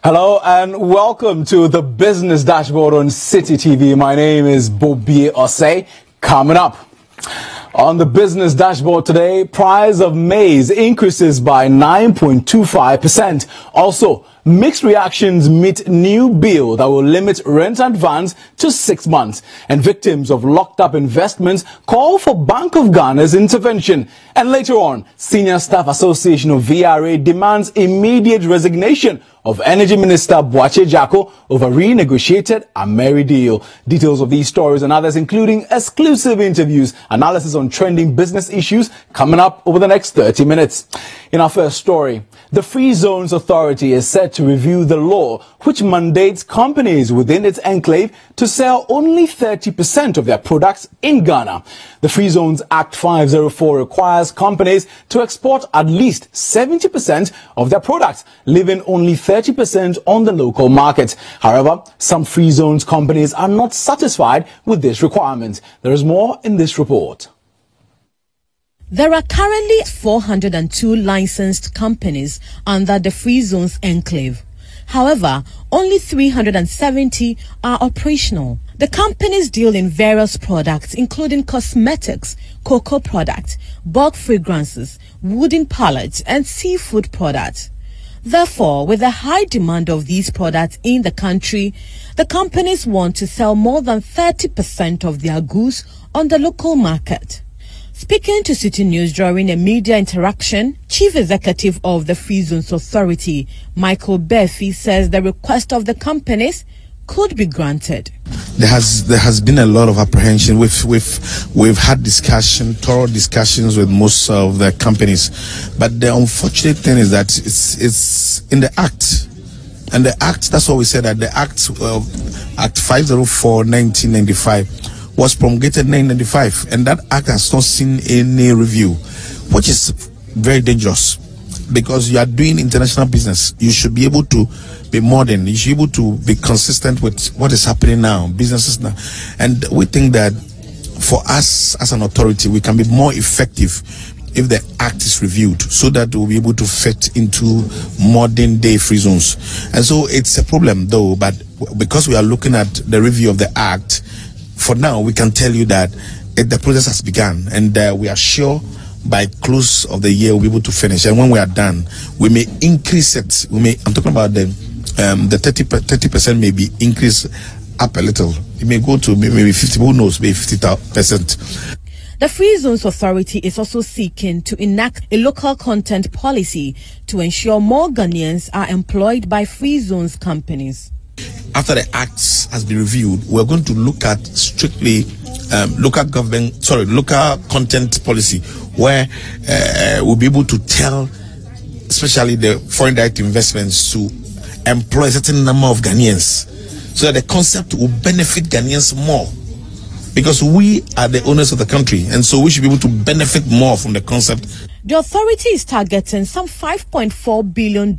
Hello and welcome to the Business Dashboard on City TV. My name is Bobie Osei. Coming up on the Business Dashboard today, price of maize increases by 9.25%. Also, mixed reactions meet new bill that will limit rent advance to 6 months. And victims of locked up investments call for Bank of Ghana's intervention. And later on, Senior Staff Association of VRA demands immediate resignation of Energy Minister Boakye Agyarko over renegotiated Ameri deal. Details of these stories and others, including exclusive interviews, analysis on trending business issues, coming up over the next 30 minutes. In our first story, the Free Zones Authority is set to review the law which mandates companies within its enclave to sell only 30% of their products in Ghana. The Free Zones Act 504 requires companies to export at least 70% of their products, leaving only 30% on the local market. However, some Free Zones companies are not satisfied with this requirement. There is more in this report. There are currently 402 licensed companies under the Free Zones enclave. However, only 370 are operational. The companies deal in various products, including cosmetics, cocoa products, bulk fragrances, wooden pallets, and seafood products. Therefore, with the high demand of these products in the country, the companies want to sell more than 30% of their goods on the local market. Speaking to City News during a media interaction, Chief Executive of the Free Zones Authority, Michael Berfi, says the request of the companies could be granted. There has been a lot of apprehension. We've had thorough discussions with most of the companies, but the unfortunate thing is that it's in the Act. And the Act, that's what we said, that the Act 504/1995 was promulgated in 1995, and that Act has not seen any review, which is very dangerous, because you are doing international business. You should be able to be modern. You should be able to be consistent with what is happening now, businesses now. And we think that for us as an authority, we can be more effective if the Act is reviewed, so that we'll be able to fit into modern day free zones. And so it's a problem though, but because we are looking at the review of the Act, for now, we can tell you that the process has begun, and we are sure by close of the year we'll be able to finish. And when we are done, we may increase it. I'm talking about the 30% may be increased up a little. It may go to maybe 50. Who knows? Maybe 50%. The Free Zones Authority is also seeking to enact a local content policy to ensure more Ghanaians are employed by Free Zones companies. After the Act has been reviewed, we're going to look at strictly local content policy, where we'll be able to tell, especially the foreign direct investments, to employ a certain number of Ghanaians, so that the concept will benefit Ghanaians more, because we are the owners of the country, and so we should be able to benefit more from the concept. The authority is targeting some $5.4 billion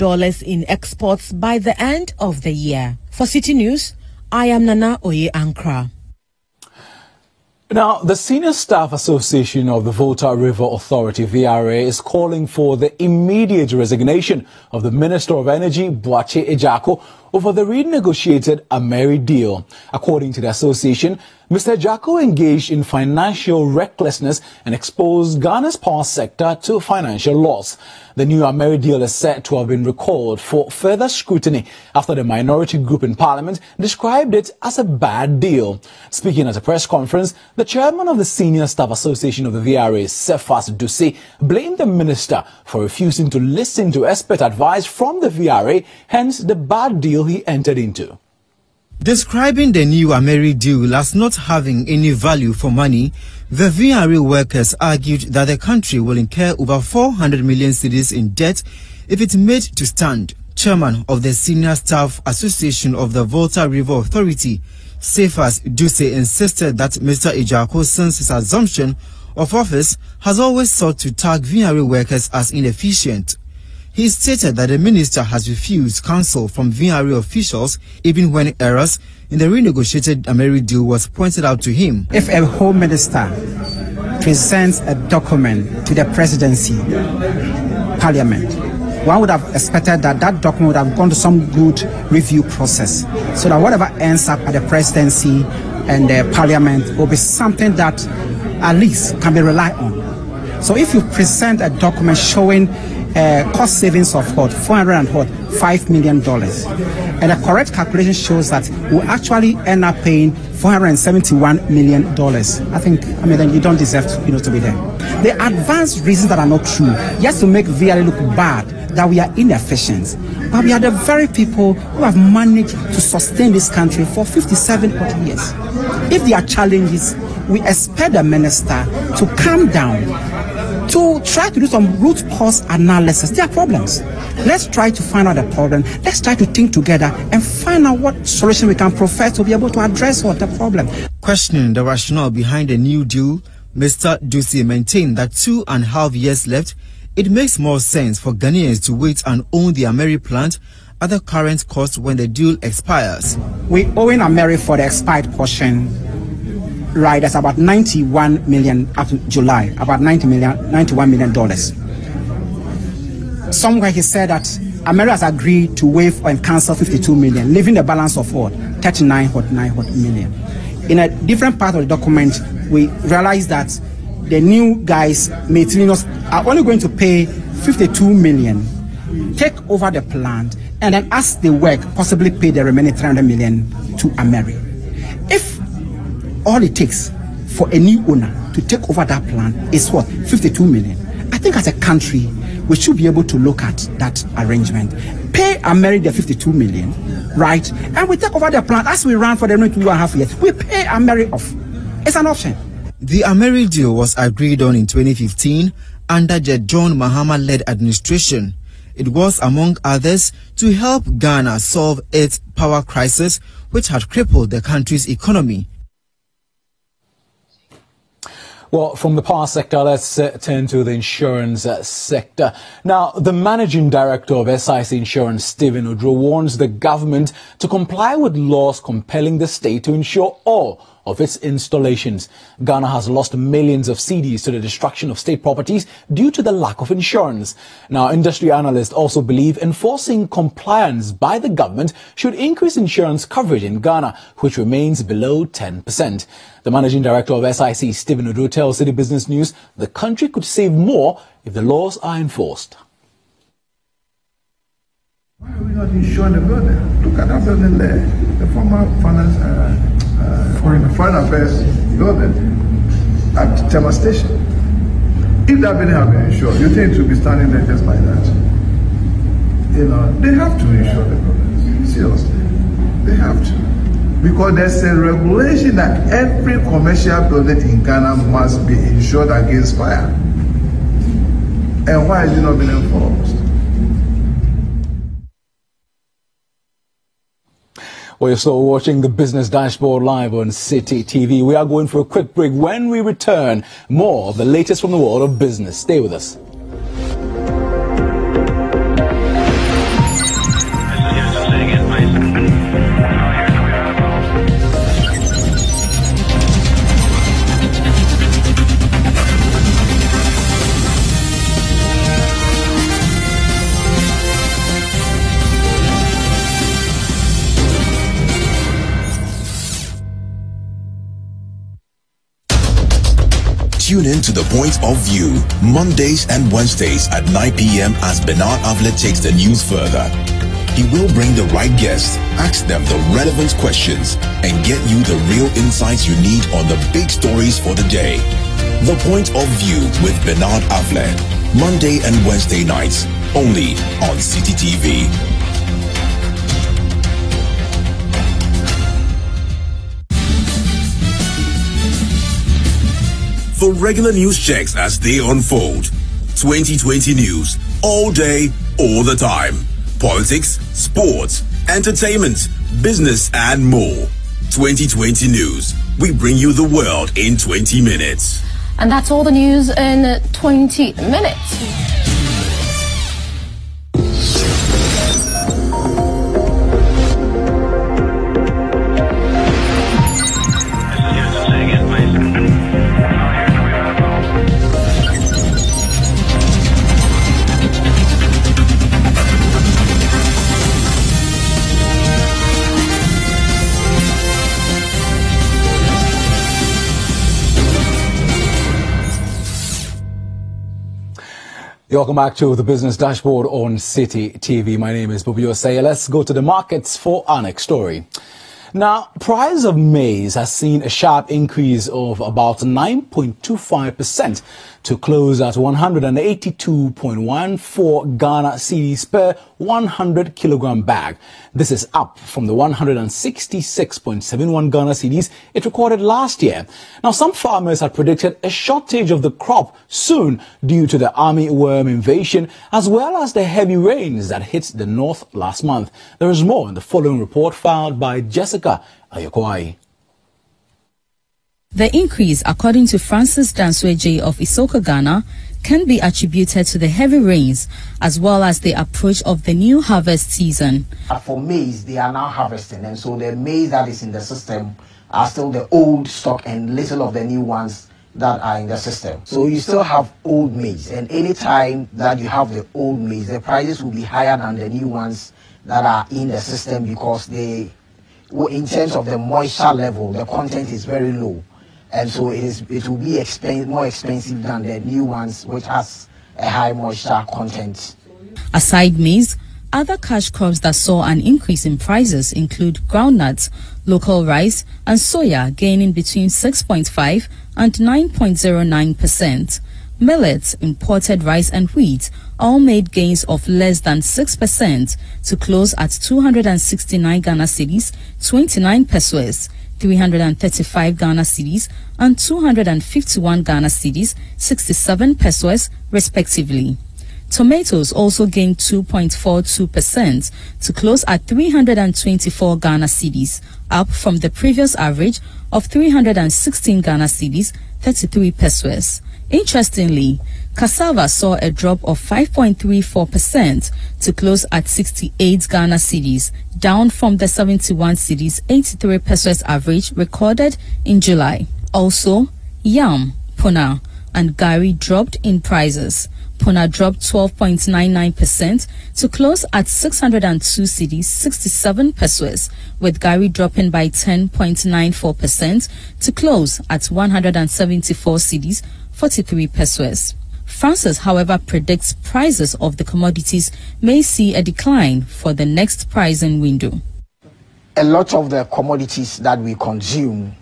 in exports by the end of the year. For City News, I am Nana Oye Ankra. Now, the Senior Staff Association of the Volta River Authority, VRA, is calling for the immediate resignation of the Minister of Energy, Boakye Agyarko, over the renegotiated Ameri deal. According to the association, Mr. Agyarko engaged in financial recklessness and exposed Ghana's power sector to financial loss. The new Ameri deal is said to have been recalled for further scrutiny after the minority group in Parliament described it as a bad deal. Speaking at a press conference, the chairman of the Senior Staff Association of the VRA, Cephas Dussey, blamed the minister for refusing to listen to expert advice from the VRA, hence the bad deal he entered into. Describing the new Ameri deal as not having any value for money, the VRA workers argued that the country will incur over 400 million cedis in debt if it's made to stand. Chairman of the Senior Staff Association of the Volta River Authority, Cephas Dussey, insisted that Mr. Agyarko, since his assumption of office, has always sought to tag VRA workers as inefficient. He stated that the minister has refused counsel from VRA officials even when errors in the renegotiated Ameri deal was pointed out to him. If a home minister presents a document to the presidency, parliament, one would have expected that that document would have gone to some good review process, so that whatever ends up at the presidency and the parliament will be something that at least can be relied on. So if you present a document showing cost savings of $405 million, and the correct calculation shows that we'll actually end up paying $471 million, then you don't deserve to be there. The advanced reasons that are not true, just to make VRA look bad, that we are inefficient, but we are the very people who have managed to sustain this country for 57 years. If there are challenges, we expect the minister to calm down, to try to do some root cause analysis. There are problems. Let's try to find out the problem. Let's try to think together and find out what solution we can provide to be able to address the problem. Questioning the rationale behind the new deal, Mr. Dusi maintained that 2.5 years left, it makes more sense for Ghanaians to wait and own the Ameri plant at the current cost when the deal expires. We owe in Ameri for the expired portion. Right, that's about 91 million up to July, about $91 million. Somewhere he said that Ameri has agreed to waive and cancel 52 million, leaving the balance of 39.9 million. In a different part of the document, we realized that the new guys, Metilinos, are only going to pay 52 million, take over the plant, and then as they work, possibly pay the remaining 300 million to Ameri. If all it takes for a new owner to take over that plant is 52 million. I think as a country, we should be able to look at that arrangement. Pay Ameri the 52 million, right? And we take over the plant as we ran for the next 2.5 years. We pay Ameri off. It's an option. The Ameri deal was agreed on in 2015 under the John Mahama-led administration. It was, among others, to help Ghana solve its power crisis, which had crippled the country's economy. Well, from the power sector, let's turn to the insurance sector. Now, the managing director of SIC Insurance, Stephen Udro, warns the government to comply with laws compelling the state to insure all of its installations. Ghana has lost millions of cedis to the destruction of state properties due to the lack of insurance. Now, industry analysts also believe enforcing compliance by the government should increase insurance coverage in Ghana, which remains below 10%. The managing director of SIC, Stephen Udro, tells City Business News the country could save more if the laws are enforced. Why are we not insuring the building? Look at that building there, the former Foreign Affairs building at Tema Station. If that building had been insured, you think it would be standing there just like that? They have to insure the buildings. Seriously, they have to. Because there's a regulation that every commercial building in Ghana must be insured against fire. And why is it not being enforced? Well, you're still watching the Business Dashboard live on City TV. We are going for a quick break. When we return, more of the latest from the world of business. Stay with us. Tune in to The Point of View, Mondays and Wednesdays at 9 p.m. as Bernard Avlet takes the news further. He will bring the right guests, ask them the relevant questions, and get you the real insights you need on the big stories for the day. The Point of View with Bernard Avlet, Monday and Wednesday nights, only on City TV. For regular news checks as they unfold, 2020 news, all day, all the time. Politics, sports, entertainment, business, and more. 2020 news. We bring you the world in 20 minutes. And that's all the news in 20 minutes. Welcome back to the Business Dashboard on City TV. My name is Bobby Osei. Let's go to the markets for our next story. Now, price of maize has seen a sharp increase of about 9.25% to close at 182.14 Ghana cedis per 100 kilogram bag. This is up from the 166.71 Ghana cedis it recorded last year. Now, some farmers had predicted a shortage of the crop soon due to the armyworm invasion, as well as the heavy rains that hit the north last month. There is more in the following report filed by Jessica Ayokwai. The increase, according to Francis Dansweje of Isoka, Ghana, can be attributed to the heavy rains as well as the approach of the new harvest season. For maize, they are now harvesting, and so the maize that is in the system are still the old stock and little of the new ones that are in the system. So you still have old maize, and any time that you have the old maize, the prices will be higher than the new ones that are in the system because they, in terms of the moisture level, the content is very low. And so it will be more expensive than the new ones, which has a high moisture content. Aside maize, other cash crops that saw an increase in prices include groundnuts, local rice, and soya, gaining between 6.5 and 9.09%. Millets, imported rice, and wheat all made gains of less than 6% to close at 269 Ghana cedis, 29 pesos. 335 Ghana cedis and 251 Ghana cedis, 67 pesos respectively. Tomatoes also gained 2.42% to close at 324 Ghana cedis, up from the previous average of 316 Ghana cedis, 33 pesos. Interestingly, cassava saw a drop of 5.34% to close at 68 Ghana cedis, down from the 71 cedis, 83 pesos average recorded in July. Also, yam, puna, and gari dropped in prices. Puna dropped 12.99% to close at 602 cedis, 67 pesos, with gari dropping by 10.94% to close at 174 cedis, 43 pesos. Francis, however, predicts prices of the commodities may see a decline for the next pricing window. A lot of the commodities that we consume,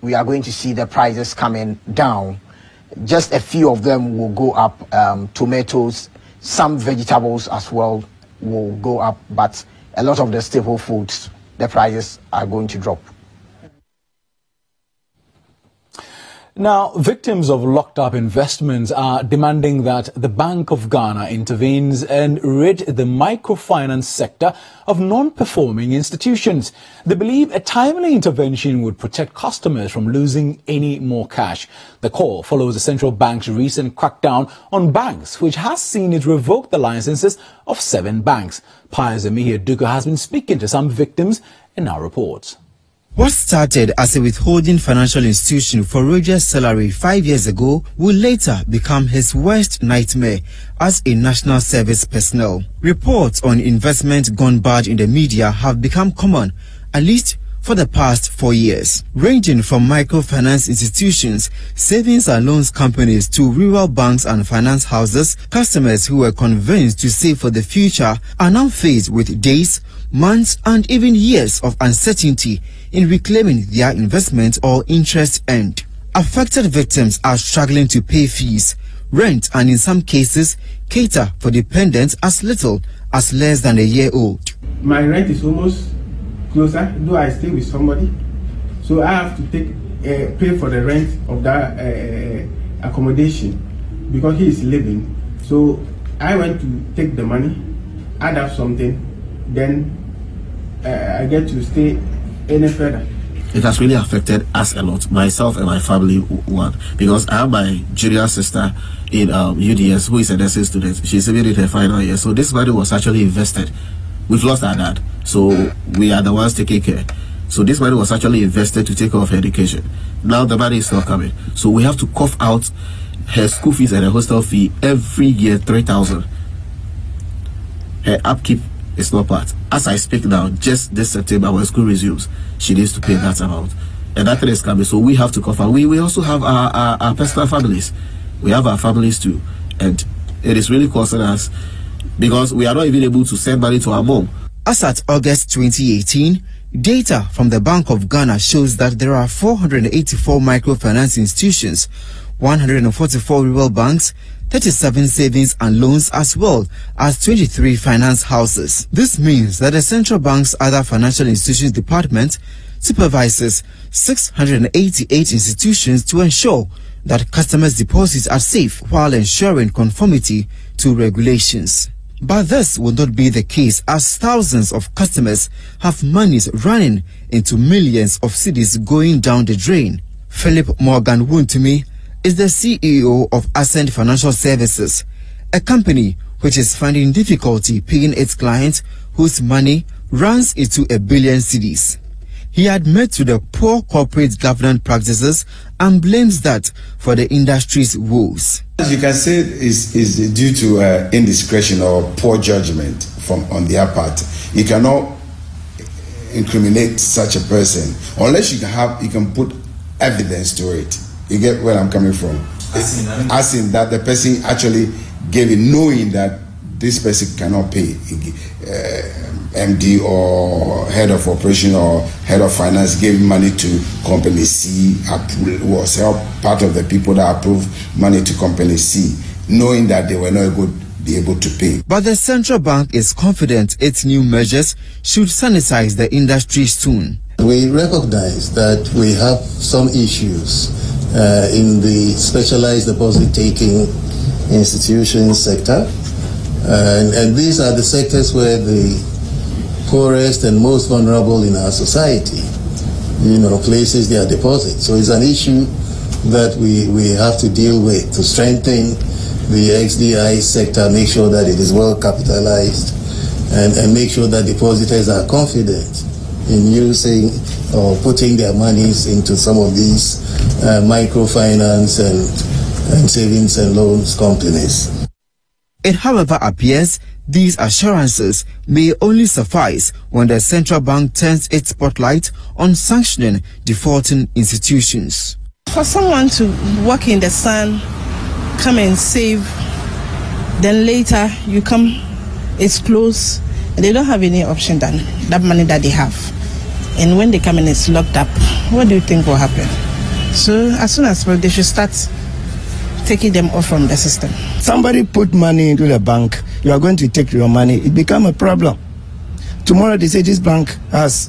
we are going to see the prices coming down. Just a few of them will go up. Tomatoes, some vegetables as well will go up, but a lot of the staple foods, the prices are going to drop. Now, victims of locked-up investments are demanding that the Bank of Ghana intervenes and rid the microfinance sector of non-performing institutions. They believe a timely intervention would protect customers from losing any more cash. The call follows the central bank's recent crackdown on banks, which has seen it revoke the licenses of 7 banks. Pius Emihia Duka has been speaking to some victims in our reports. What started as a withholding financial institution for Roger's salary 5 years ago will later become his worst nightmare as a national service personnel. Reports on investment gone bad in the media have become common, at least for the past 4 years, ranging from microfinance institutions, savings and loans companies to rural banks and finance houses. Customers who were convinced to save for the future are now faced with days, months and even years of uncertainty in reclaiming their investment or interest earned. Affected victims are struggling to pay fees, rent and in some cases cater for dependents as little as less than a year old. My rent is almost closer, though I stay with somebody, so I have to pay for the rent of that accommodation because he is living. So I went to take the money, add up something, then I get to stay any further. It has really affected us a lot, myself and my family one, because I have my junior sister in UDS who is a nursing student. She's even in her final year, so this money was actually invested. We've lost our dad, so we are the ones taking care. So this money was actually invested to take care of her education. Now the money is not coming, so we have to cough out her school fees and her hostel fee every year, 3,000. Her upkeep is not part. As I speak now, just this September when school resumes, she needs to pay that amount, and that thing is coming. So we have to cover. We also have our personal families. We have our families too, and It is really costing us because we are not even able to send money to our mom. As at August 2018, data from the Bank of Ghana shows that there are 484 microfinance institutions, 144 rural banks, 37 savings and loans, as well as 23 finance houses. This means that the central bank's other financial institutions department supervises 688 institutions to ensure that customers' deposits are safe while ensuring conformity to regulations. But this will not be the case, as thousands of customers have monies running into millions of cedis going down the drain. Philip Morgan Wuntumi is the CEO of Ascent Financial Services, a company which is finding difficulty paying its clients whose money runs into a billion cedis. He admits to the poor corporate governance practices and blames that for the industry's woes. As you can say, is due to indiscretion or poor judgment on their part. You cannot incriminate such a person unless you can put evidence to it. You get where I'm coming from? As in that the person actually gave it, knowing that this person cannot pay. MD or head of operation or head of finance gave money to company C, was part of the people that approved money to company C, knowing that they were not going to be able to pay. But the central bank is confident its new measures should sanitize the industry soon. We recognize that we have some issues in the specialized deposit-taking institution sector, and these are the sectors where the poorest and most vulnerable in our society, places their deposits. So it's an issue that we have to deal with to strengthen the XDI sector, make sure that it is well capitalized, and make sure that depositors are confident in using or putting their monies into some of these microfinance and savings and loans companies. It, however, appears these assurances may only suffice when the central bank turns its spotlight on sanctioning defaulting institutions. For someone to work in the sun, come and save, then later you come, it's closed, and they don't have any option than that money that they have. And when they come and it's locked up, what do you think will happen? So as soon as possible, they should start taking them off from the system. Somebody put money into the bank, you are going to take your money, it becomes a problem. Tomorrow they say this bank has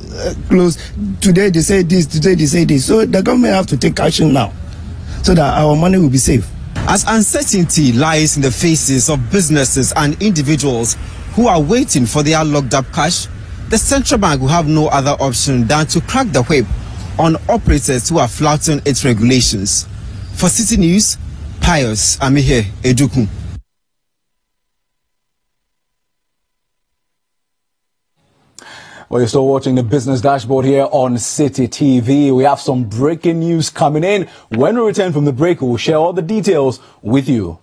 closed, today they say this, today they say this. So the government have to take action now so that our money will be safe. As uncertainty lies in the faces of businesses and individuals who are waiting for their locked up cash, the central bank will have no other option than to crack the whip on operators who are flouting its regulations. For City News, Pius Amihe Eduku. Well, you're still watching the Business Dashboard here on City TV. We have some breaking news coming in. When we return from the break, we'll share all the details with you.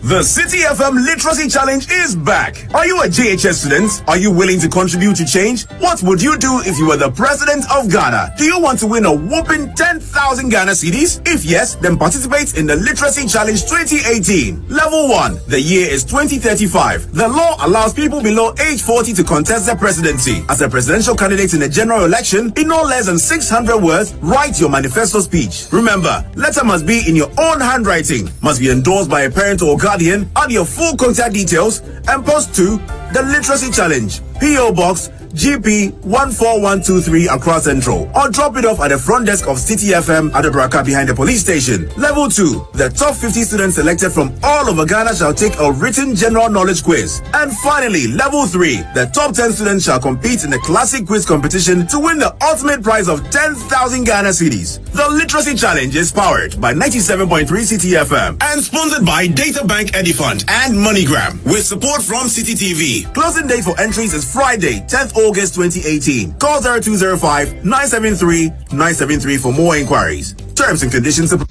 The City FM Literacy Challenge is back. Are you a JHS student? Are you willing to contribute to change? What would you do if you were the president of Ghana? Do you want to win a whopping 10,000 Ghana cedis? If yes, then participate in the Literacy Challenge 2018. Level 1. The year is 2035. The law allows people below age 40 to contest the presidency. As a presidential candidate in a general election, in no less than 600 words, write your manifesto speech. Remember, letter must be in your own handwriting, must be endorsed by a parent or guardian. Add your full contact details and post to the Literacy Challenge P.O. Box GP 14123 Accra Central, or drop it off at the front desk of City FM at Abraka behind the police station. Level 2, the top 50 students selected from all over Ghana shall take a written general knowledge quiz. And finally, level 3, the top 10 students shall compete in the classic quiz competition to win the ultimate prize of 10,000 Ghana cedis. The Literacy Challenge is powered by 97.3 City FM and sponsored by Data Bank Edifund and MoneyGram with support from City TV. Closing day for entries is Friday, 10th August 2018. Call 0205-973-973 for more inquiries. Terms and conditions apply.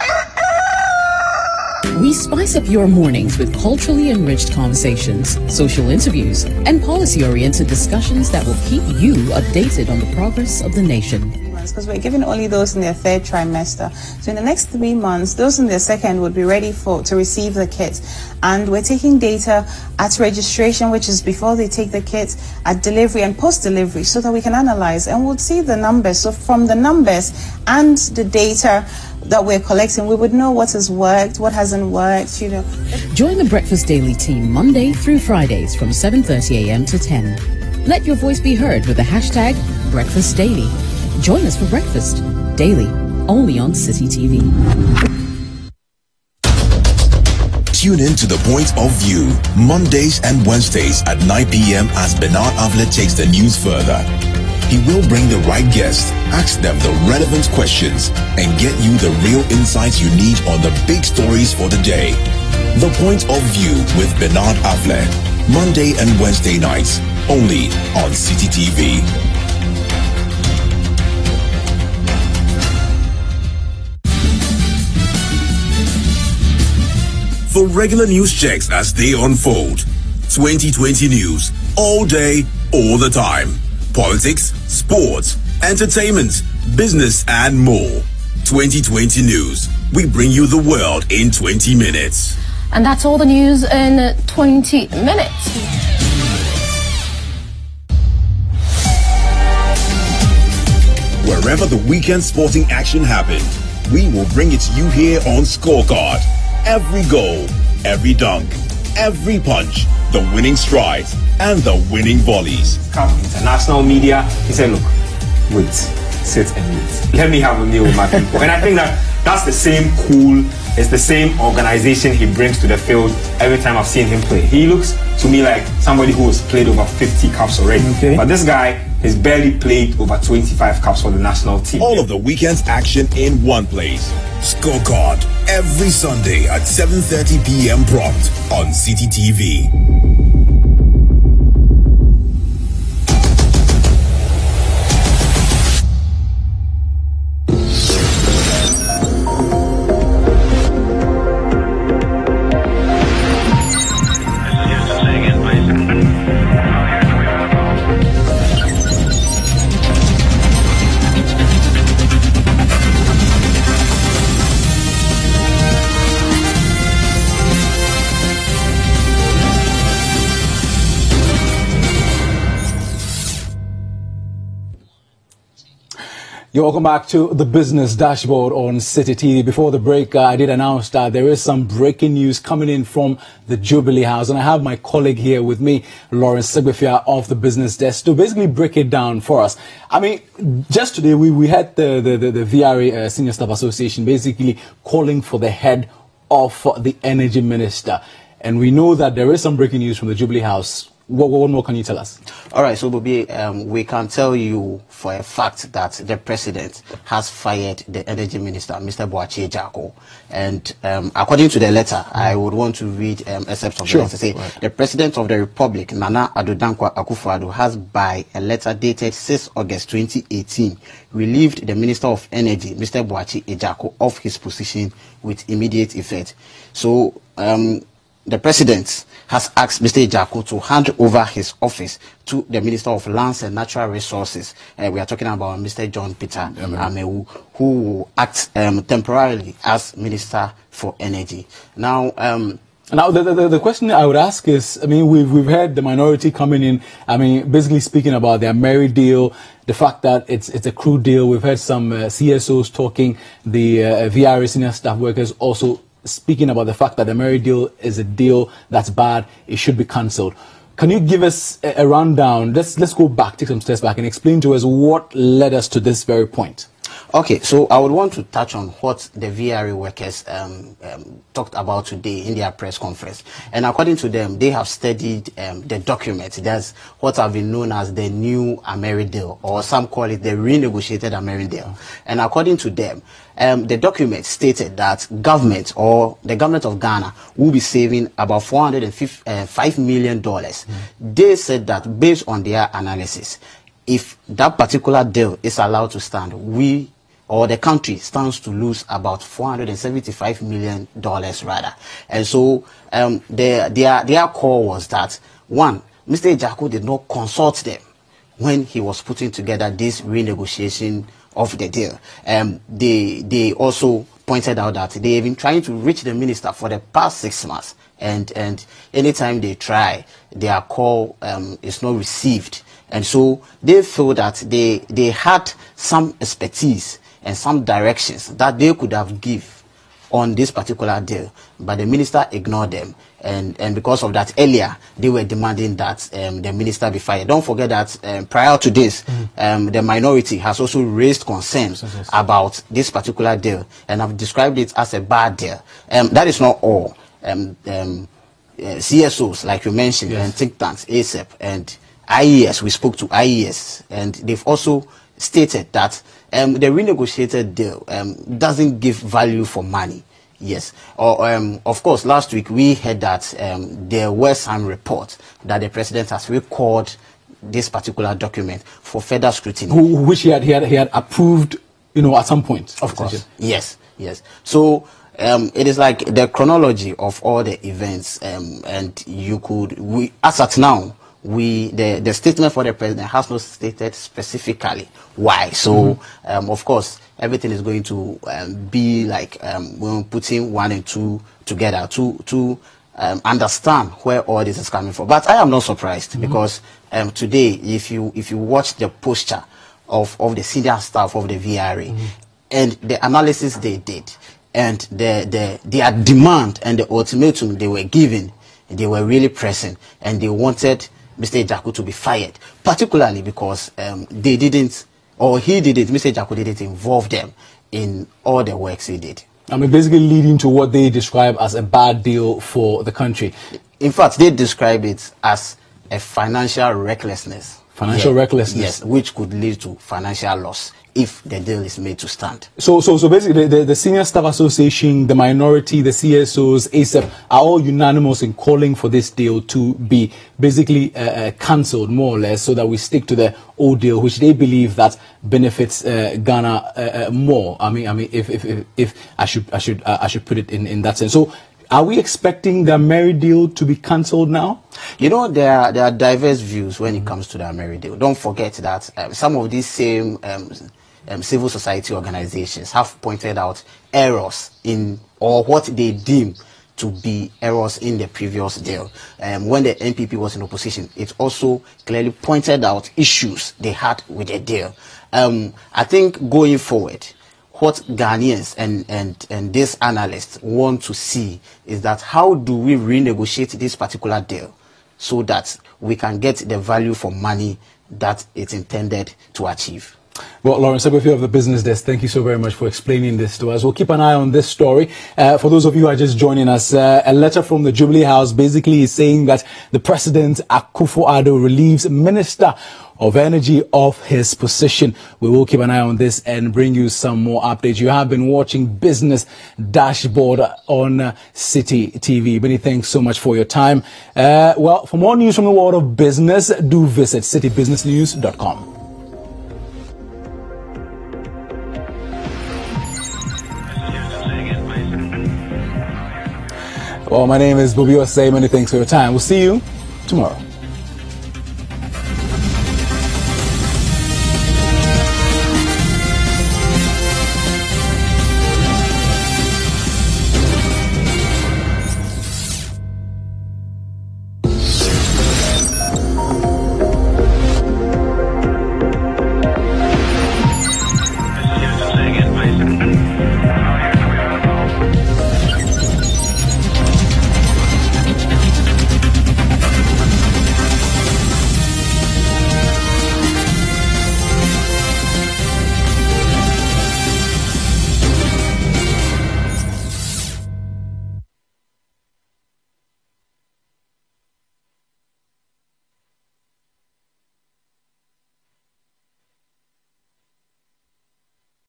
We spice up your mornings with culturally enriched conversations, social interviews, and policy-oriented discussions that will keep you updated on the progress of the nation. Because we're giving only those in their third trimester. So in the next 3 months, those in their second would be ready to receive the kit. And we're taking data at registration, which is before they take the kit, at delivery and post-delivery, so that we can analyze and we'll see the numbers. So from the numbers and the data that we're collecting, we would know what has worked, what hasn't worked, Join the Breakfast Daily team Monday through Fridays from 7:30 a.m. to 10. Let your voice be heard with the hashtag Breakfast Daily. Join us for breakfast daily, only on City TV. Tune in to The Point of View, Mondays and Wednesdays at 9 p.m. as Bernard Avlet takes the news further. He will bring the right guests, ask them the relevant questions, and get you the real insights you need on the big stories for the day. The Point of View with Bernard Avlet, Monday and Wednesday nights, only on City TV. For regular news checks as they unfold. 2020 news, all day, all the time. Politics, sports, entertainment, business, and more. 2020 news. We bring you the world in 20 minutes. And that's all the news in 20 minutes. Wherever the weekend sporting action happened, we will bring it to you here on Scorecard. Every goal, every dunk, every punch, the winning strides, and the winning volleys. Come international media, he said, look, wait, sit and wait. Let me have a meal with my people. And I think that's the same cool, it's the same organization he brings to the field every time I've seen him play. He looks to me like somebody who has played over 50 caps already. Okay. But this guy has barely played over 25 caps for the national team. All of the weekend's action in one place. Scorecard, every Sunday at 7:30 p.m. prompt on City TV. You're welcome back to the Business Dashboard on City TV. Before the break, I did announce that there is some breaking news coming in from the Jubilee House, and I have my colleague here with me, Lawrence Segbefia of the Business Desk, to basically break it down for us. I mean, just today we had the VRA Senior Staff Association basically calling for the head of the Energy Minister, and we know that there is some breaking news from the Jubilee House. What more can you tell us? All right, so Bobby, we can tell you for a fact that the president has fired the energy minister, Mr. Boakye Ejaku. And according to the letter, I would want to read excerpts of the letter. Say, the president of the Republic, Nana Addo Dankwa Akufo-Addo, has by a letter dated 6 August 2018 relieved the Minister of Energy, Mr. Boakye Ejaku, of his position with immediate effect. So, the president has asked Mr. Ejaku to hand over his office to the Minister of Lands and Natural Resources. We are talking about Mr. John Peter Amewu, who will act temporarily as Minister for Energy. Now, the question I would ask is, I mean, we've heard the minority coming in, I mean, basically speaking about their merry deal, the fact that it's a crude deal. We've heard some CSOs talking, the VRA senior staff workers also speaking about the fact that the merry deal is a deal that's bad, it should be cancelled. Can you give us a rundown? Let's go back, take some steps back, and explain to us what led us to this very point. Okay, so I would want to touch on what the VRA workers talked about today in their press conference. And according to them, they have studied the document. That's what have been known as the new Ameri deal, or some call it the renegotiated Ameri deal. And according to them, the document stated that government, or the government of Ghana, will be saving about $405 million. They said that based on their analysis, if that particular deal is allowed to stand, the country stands to lose about $475 million rather. And so their call was that, one, Mr. Ejaku did not consult them when he was putting together this renegotiation of the deal. They also pointed out that they've been trying to reach the minister for the past 6 months, and anytime they try, their call is not received. And so they feel that they had some expertise and some directions that they could have given on this particular deal, but the minister ignored them. And because of that, earlier they were demanding that the minister be fired. Don't forget that prior to this, the minority has also raised concerns about this particular deal, and have described it as a bad deal. That is not all. CSOs, like you mentioned, and think tanks, ASEP and IES, we spoke to IES, and they've also stated that the renegotiated deal doesn't give value for money. Yes. Of course, last week we heard that there was some report that the president has recalled this particular document for further scrutiny. Which he had approved, at some point. Of course. Yes. So it is like the chronology of all the events, and as at now, the statement for the president has not stated specifically why. So of course, everything is going to be like we're putting 1 and 2 together to understand where all this is coming from. But I am not surprised, because today, if you watch the posture of the senior staff of the VRA and the analysis they did, and their demand and the ultimatum they were given, they were really pressing, and they wanted Mr. Ejaku to be fired, particularly because he didn't, Mr. Ejaku didn't involve them in all the works he did. Basically leading to what they describe as a bad deal for the country. In fact, they describe it as a financial recklessness. Recklessness. Yes, which could lead to financial loss if the deal is made to stand. So basically, the Senior Staff Association, the minority, the CSOs, ASEP are all unanimous in calling for this deal to be basically cancelled, more or less, so that we stick to the old deal, which they believe that benefits Ghana more. I mean, if I should put it in that sense. So, are we expecting the Ameri deal to be cancelled now? There are diverse views when it comes to the Ameri deal. Don't forget that some of these same civil society organizations have pointed out errors or what they deem to be errors in the previous deal. When the NPP was in opposition, it also clearly pointed out issues they had with the deal. I think going forward, what Ghanaians and these analysts want to see is that how do we renegotiate this particular deal so that we can get the value for money that it's intended to achieve. Well, Lawrence Agbefi of the Business Desk, thank you so very much for explaining this to us. We'll keep an eye on this story. For those of you who are just joining us, a letter from the Jubilee House basically is saying that the President Akufo-Addo relieves Minister of Energy of his position. We will keep an eye on this and bring you some more updates. You have been watching Business Dashboard on City TV. Many thanks so much for your time. Well, for more news from the world of business, do visit citybusinessnews.com. Well, my name is Bobby Osei. Many thanks for your time. We'll see you tomorrow.